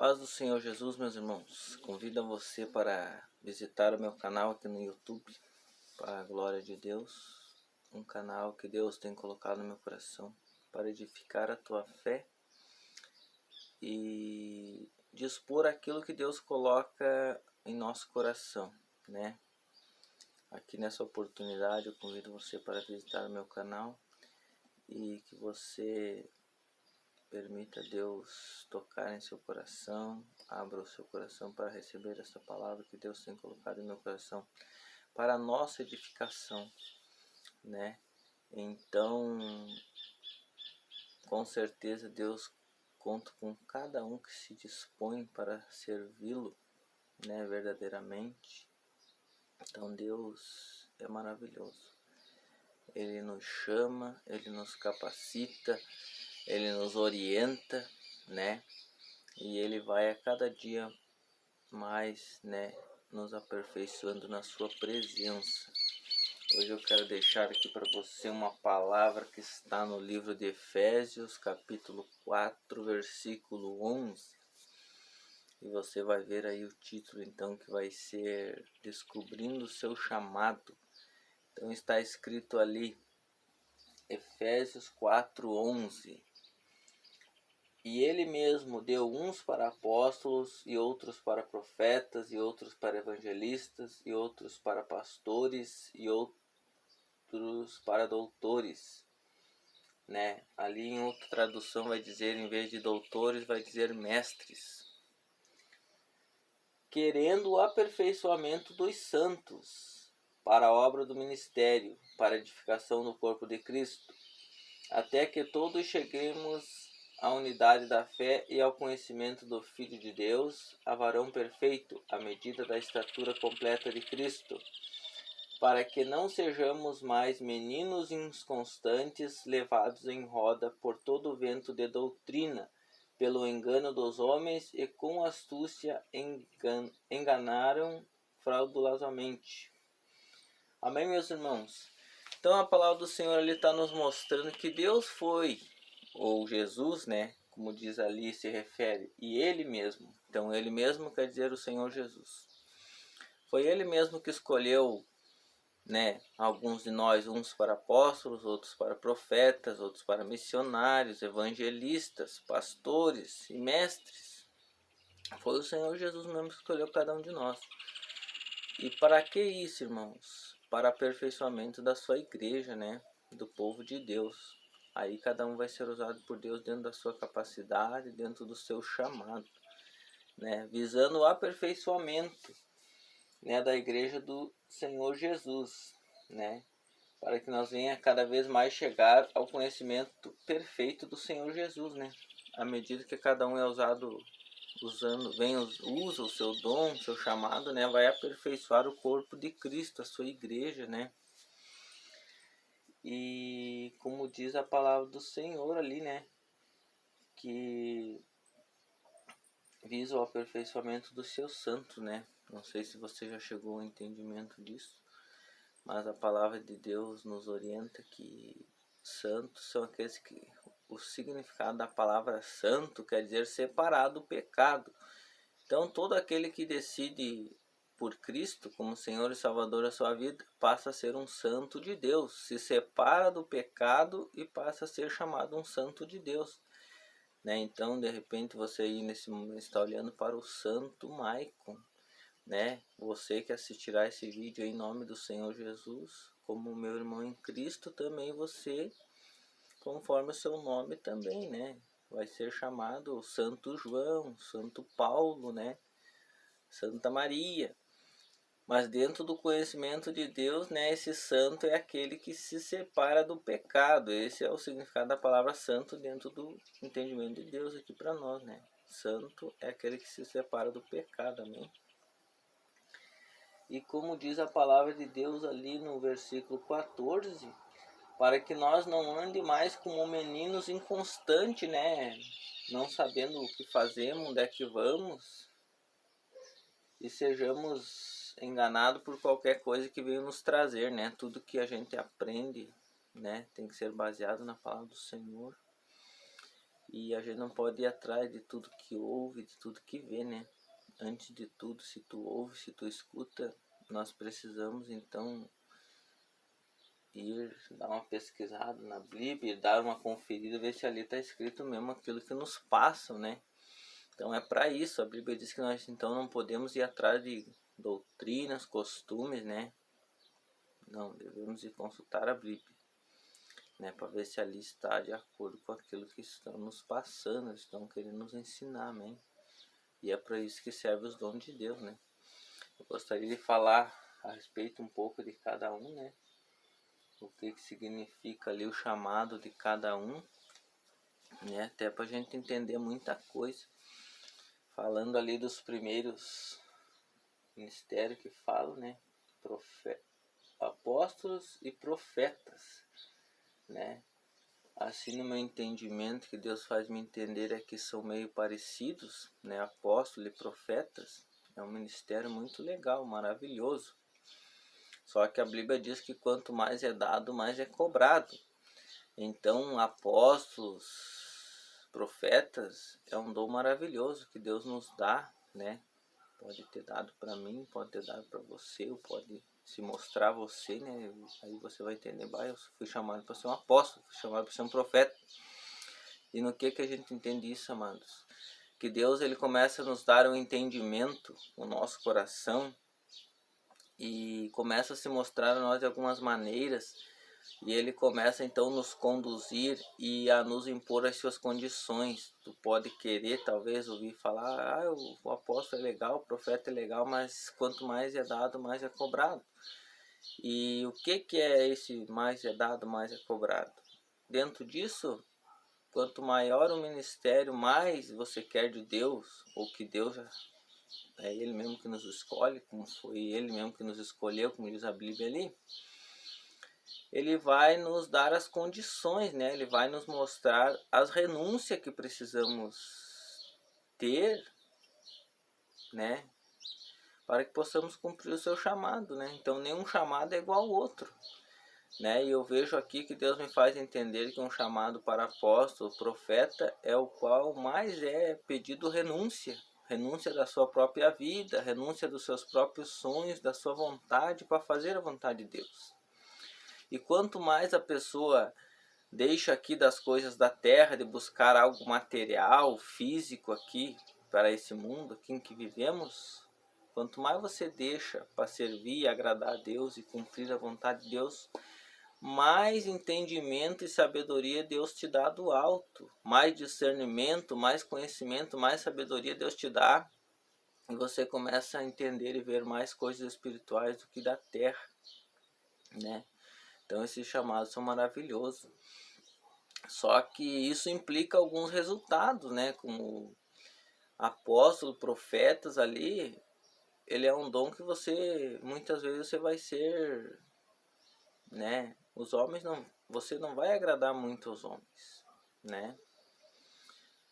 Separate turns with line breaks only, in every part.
Paz do Senhor Jesus, meus irmãos. Convido você para visitar o meu canal aqui no YouTube, para a glória de Deus. Um canal que Deus tem colocado no meu coração para edificar a tua fé e dispor aquilo que Deus coloca em nosso coração, né? Aqui nessa oportunidade eu convido você para visitar o meu canal e que você permita Deus tocar em seu coração, abra o seu coração para receber essa palavra que Deus tem colocado em meu coração para a nossa edificação, né? Então, com certeza Deus conta com cada um que se dispõe para servi-lo, né, verdadeiramente. Então Deus é maravilhoso. Ele nos chama, Ele nos capacita, Ele nos orienta, né? E Ele vai a cada dia mais, né, nos aperfeiçoando na sua presença. Hoje eu quero deixar aqui para você uma palavra que está no livro de Efésios, capítulo 4, versículo 11. E você vai ver aí o título, então, que vai ser Descobrindo o Seu Chamado. Então está escrito ali, Efésios 4, 11. E ele mesmo deu uns para apóstolos, e outros para profetas, e outros para evangelistas, e outros para pastores, e outros para doutores, né? Ali em outra tradução vai dizer, em vez de doutores, vai dizer mestres. Querendo o aperfeiçoamento dos santos, para a obra do ministério, para a edificação do corpo de Cristo, até que todos cheguemos à unidade da fé e ao conhecimento do Filho de Deus, a varão perfeito, à medida da estatura completa de Cristo, para que não sejamos mais meninos inconstantes, levados em roda por todo o vento de doutrina, pelo engano dos homens, e com astúcia enganaram fraudulosamente. Amém, meus irmãos? Então a palavra do Senhor ali está nos mostrando que Deus foi, ou Jesus, né, como diz ali, se refere, e Ele mesmo. Então Ele mesmo quer dizer o Senhor Jesus. Foi Ele mesmo que escolheu, né, alguns de nós, uns para apóstolos, outros para profetas, outros para missionários, evangelistas, pastores e mestres. Foi o Senhor Jesus mesmo que escolheu cada um de nós. E para que isso, irmãos? Para aperfeiçoamento da sua igreja, né, do povo de Deus. Aí cada um vai ser usado por Deus dentro da sua capacidade, dentro do seu chamado, né, visando o aperfeiçoamento, né, da igreja do Senhor Jesus, né, para que nós venha cada vez mais chegar ao conhecimento perfeito do Senhor Jesus, né, à medida que cada um é usado, usa o seu dom, o seu chamado, né, vai aperfeiçoar o corpo de Cristo, a sua igreja, né, e como diz a palavra do Senhor ali, né, que visa o aperfeiçoamento dos seus santos, né, não sei se você já chegou ao entendimento disso, mas a palavra de Deus nos orienta que santos são aqueles que... O significado da palavra santo quer dizer separado do pecado. Então todo aquele que decide por Cristo como Senhor e Salvador da sua vida passa a ser um santo de Deus. Se separa do pecado e passa a ser chamado um santo de Deus, né? Então de repente você aí nesse momento está olhando para o santo Maicon, né? Você que assistirá esse vídeo em nome do Senhor Jesus, como meu irmão em Cristo, também você, conforme o seu nome também, né, vai ser chamado Santo João, Santo Paulo, né, Santa Maria. Mas dentro do conhecimento de Deus, né, esse santo é aquele que se separa do pecado. Esse é o significado da palavra santo dentro do entendimento de Deus aqui para nós, né. Santo é aquele que se separa do pecado, amém? E como diz a palavra de Deus ali no versículo 14, para que nós não ande mais como meninos inconstantes, né? Não sabendo o que fazemos, onde é que vamos, e sejamos enganados por qualquer coisa que venha nos trazer, né? Tudo que a gente aprende, né, tem que ser baseado na palavra do Senhor. E a gente não pode ir atrás de tudo que ouve, de tudo que vê, né? Antes de tudo, se tu ouve, se tu escuta, nós precisamos então ir dar uma pesquisada na Bíblia, dar uma conferida, ver se ali está escrito mesmo aquilo que nos passam, né? Então é para isso, a Bíblia diz que nós então não podemos ir atrás de doutrinas, costumes, né? Não, devemos ir consultar a Bíblia, né? Para ver se ali está de acordo com aquilo que estão nos passando, estão querendo nos ensinar, amém? E é para isso que serve os dons de Deus, né? Eu gostaria de falar a respeito um pouco de cada um, né? O que significa ali o chamado de cada um, né? Até para a gente entender muita coisa. Falando ali dos primeiros ministérios que falam, né? Apóstolos e profetas, né? Assim, no meu entendimento, que Deus faz me entender é que são meio parecidos, né? Apóstolos e profetas é um ministério muito legal, maravilhoso. Só que a Bíblia diz que quanto mais é dado, mais é cobrado. Então, apóstolos, profetas, é um dom maravilhoso que Deus nos dá, né? Pode ter dado para mim, pode ter dado para você, ou pode se mostrar a você, né? Aí você vai entender, eu fui chamado para ser um apóstolo, fui chamado para ser um profeta. E no que a gente entende isso, amados? Que Deus, ele começa a nos dar um entendimento no nosso coração e começa a se mostrar a nós de algumas maneiras, e ele começa então a nos conduzir e a nos impor as suas condições. Tu pode querer talvez ouvir falar, o apóstolo é legal, o profeta é legal, mas quanto mais é dado, mais é cobrado. E o que é esse mais é dado, mais é cobrado? Dentro disso, quanto maior o ministério, mais você quer de Deus, ou que Deus é Ele mesmo que nos escolhe, como foi Ele mesmo que nos escolheu, como diz a Bíblia ali, Ele vai nos dar as condições, né? Ele vai nos mostrar as renúncias que precisamos ter, né? Para que possamos cumprir o seu chamado, né? Então nenhum chamado é igual ao outro, né? E eu vejo aqui que Deus me faz entender que um chamado para apóstolo, profeta, é o qual mais é pedido renúncia. Renúncia da sua própria vida, renúncia dos seus próprios sonhos, da sua vontade para fazer a vontade de Deus. E quanto mais a pessoa deixa aqui das coisas da terra, de buscar algo material, físico aqui, para esse mundo aqui em que vivemos, quanto mais você deixa para servir e agradar a Deus e cumprir a vontade de Deus, mais entendimento e sabedoria Deus te dá do alto, mais discernimento, mais conhecimento, mais sabedoria Deus te dá, e você começa a entender e ver mais coisas espirituais do que da terra, né? Então esses chamados são maravilhosos. Só que isso implica alguns resultados, né? Como apóstolo, profetas ali, ele é um dom que você, muitas vezes você vai ser, né? Os homens não, você não vai agradar muito aos homens, né?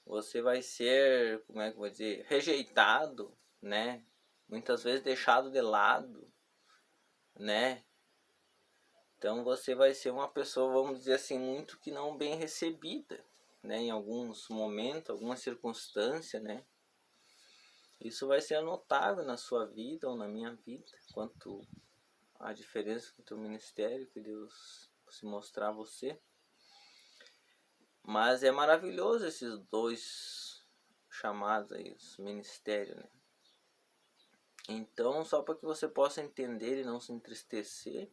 Você vai ser, como é que eu vou dizer, rejeitado, né? Muitas vezes deixado de lado, né? Então você vai ser uma pessoa, vamos dizer assim, muito que não bem recebida, né? Em alguns momentos, algumas circunstâncias, né? Isso vai ser notável na sua vida ou na minha vida, quanto a diferença do teu ministério que Deus se mostrar a você. Mas é maravilhoso esses dois chamados aí, os ministérios, né? Então, só para que você possa entender e não se entristecer,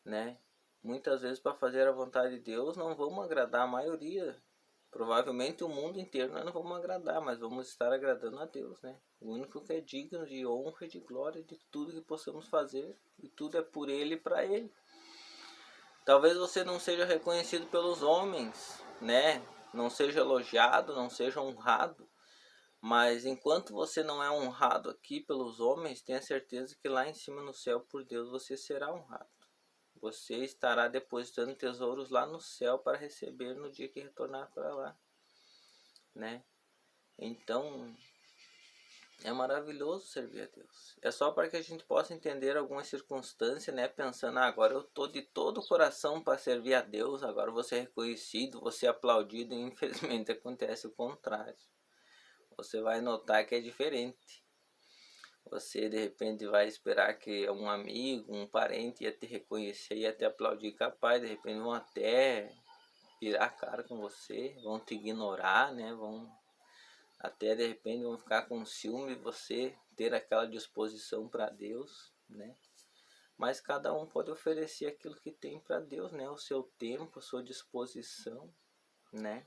né? Muitas vezes para fazer a vontade de Deus não vamos agradar a maioria. Provavelmente o mundo inteiro nós não vamos agradar, mas vamos estar agradando a Deus, né? O único que é digno de honra e de glória de tudo que possamos fazer, e tudo é por Ele e para Ele. Talvez você não seja reconhecido pelos homens, né? Não seja elogiado, não seja honrado. Mas enquanto você não é honrado aqui pelos homens, tenha certeza que lá em cima no céu, por Deus, você será honrado. Você estará depositando tesouros lá no céu para receber no dia que retornar para lá, né? Então, É maravilhoso servir a Deus. É só para que a gente possa entender alguma circunstância, né? Pensando, agora eu tô de todo o coração para servir a Deus, agora vou ser reconhecido, vou ser aplaudido, e infelizmente acontece o contrário. Você vai notar que é diferente. Você de repente vai esperar que um amigo, um parente ia te reconhecer, ia te aplaudir, capaz, de repente vão até virar a cara com você, vão te ignorar, né? Vão até de repente vão ficar com ciúme de você ter aquela disposição para Deus, né? Mas cada um pode oferecer aquilo que tem para Deus, né? O seu tempo, a sua disposição, né?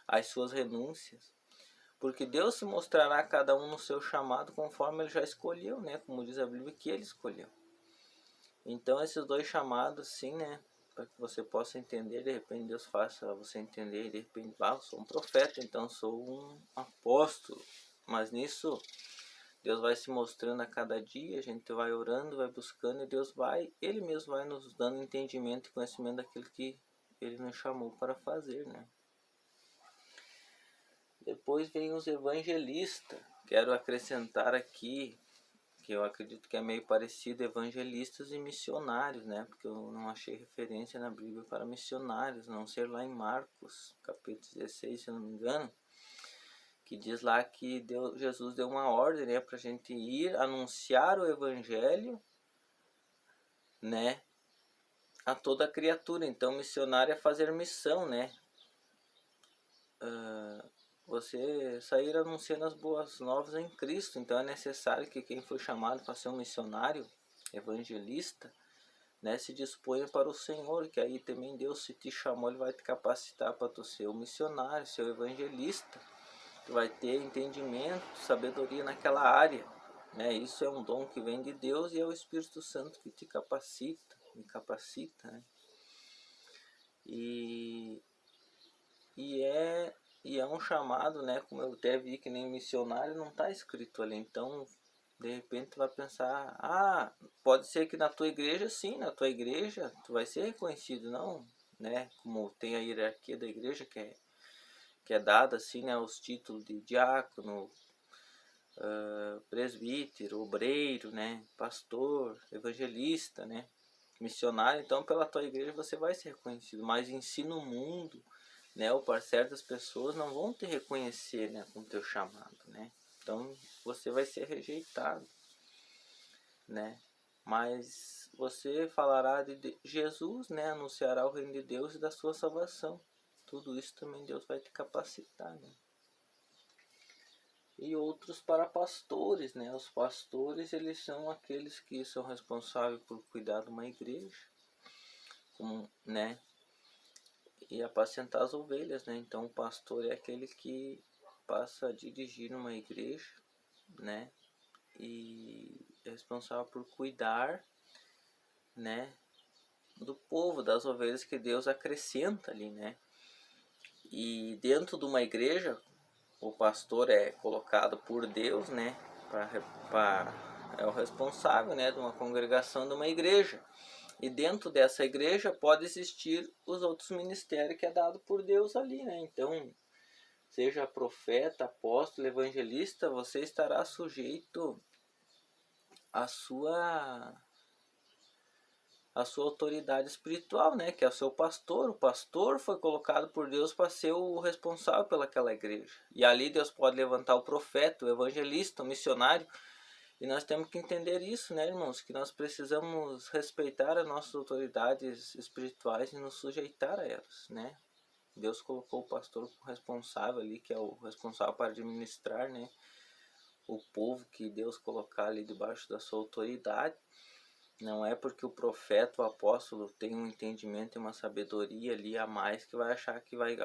As suas renúncias. Porque Deus se mostrará a cada um no seu chamado conforme ele já escolheu, né? Como diz a Bíblia, que ele escolheu. Então esses dois chamados, sim, né? Para que você possa entender, de repente Deus faça você entender, de repente, eu sou um profeta, então sou um apóstolo. Mas nisso, Deus vai se mostrando a cada dia, a gente vai orando, vai buscando, e Deus vai, Ele mesmo vai nos dando entendimento e conhecimento daquilo que Ele nos chamou para fazer, né? Depois vem os evangelistas. Quero acrescentar aqui, que eu acredito que é meio parecido, evangelistas e missionários, né? Porque eu não achei referência na Bíblia para missionários, não ser lá em Marcos, capítulo 16, se eu não me engano, que diz lá que Jesus deu uma ordem, né, para a gente ir anunciar o evangelho, né, a toda criatura. Então, missionário é fazer missão, né? Você sair anunciando as boas novas em Cristo. Então, é necessário que quem foi chamado para ser um missionário, evangelista, né, se disponha para o Senhor, que aí também Deus, se te chamou, Ele vai te capacitar para tu ser um missionário, ser um evangelista. Tu vai ter entendimento, sabedoria naquela área, né? Isso é um dom que vem de Deus e é o Espírito Santo que te capacita, me capacita, né? E é um chamado, né? Como eu até vi que nem missionário não está escrito ali. Então, de repente, tu vai pensar, pode ser que na tua igreja, sim, na tua igreja, tu vai ser reconhecido, não, né? Como tem a hierarquia da igreja que é dada, assim, né? Os títulos de diácono, presbítero, obreiro, né? Pastor, evangelista, né? Missionário. Então, pela tua igreja você vai ser reconhecido, mas em si no mundo, né, ou para certas pessoas não vão te reconhecer, né, com o teu chamado, né? Então você vai ser rejeitado, né? Mas você falará de Jesus, né? Anunciará o reino de Deus e da sua salvação. Tudo isso também Deus vai te capacitar, né? E outros para pastores, né? Os pastores, eles são aqueles que são responsáveis por cuidar de uma igreja, né? E apacentar as ovelhas, né? Então o pastor é aquele que passa a dirigir uma igreja, né? E é responsável por cuidar, né, do povo, das ovelhas que Deus acrescenta ali, né? E dentro de uma igreja, o pastor é colocado por Deus, né, é o responsável, né, de uma congregação, de uma igreja. E dentro dessa igreja pode existir os outros ministérios que é dado por Deus ali, né? Então, seja profeta, apóstolo, evangelista, você estará sujeito à sua autoridade espiritual, né? Que é o seu pastor. O pastor foi colocado por Deus para ser o responsável pelaquela igreja. E ali Deus pode levantar o profeta, o evangelista, o missionário. E nós temos que entender isso, né, irmãos? Que nós precisamos respeitar as nossas autoridades espirituais e nos sujeitar a elas, né? Deus colocou o pastor como responsável ali, que é o responsável para administrar, né, o povo que Deus colocar ali debaixo da sua autoridade. Não é porque o profeta, o apóstolo tem um entendimento e uma sabedoria ali a mais que vai achar que vai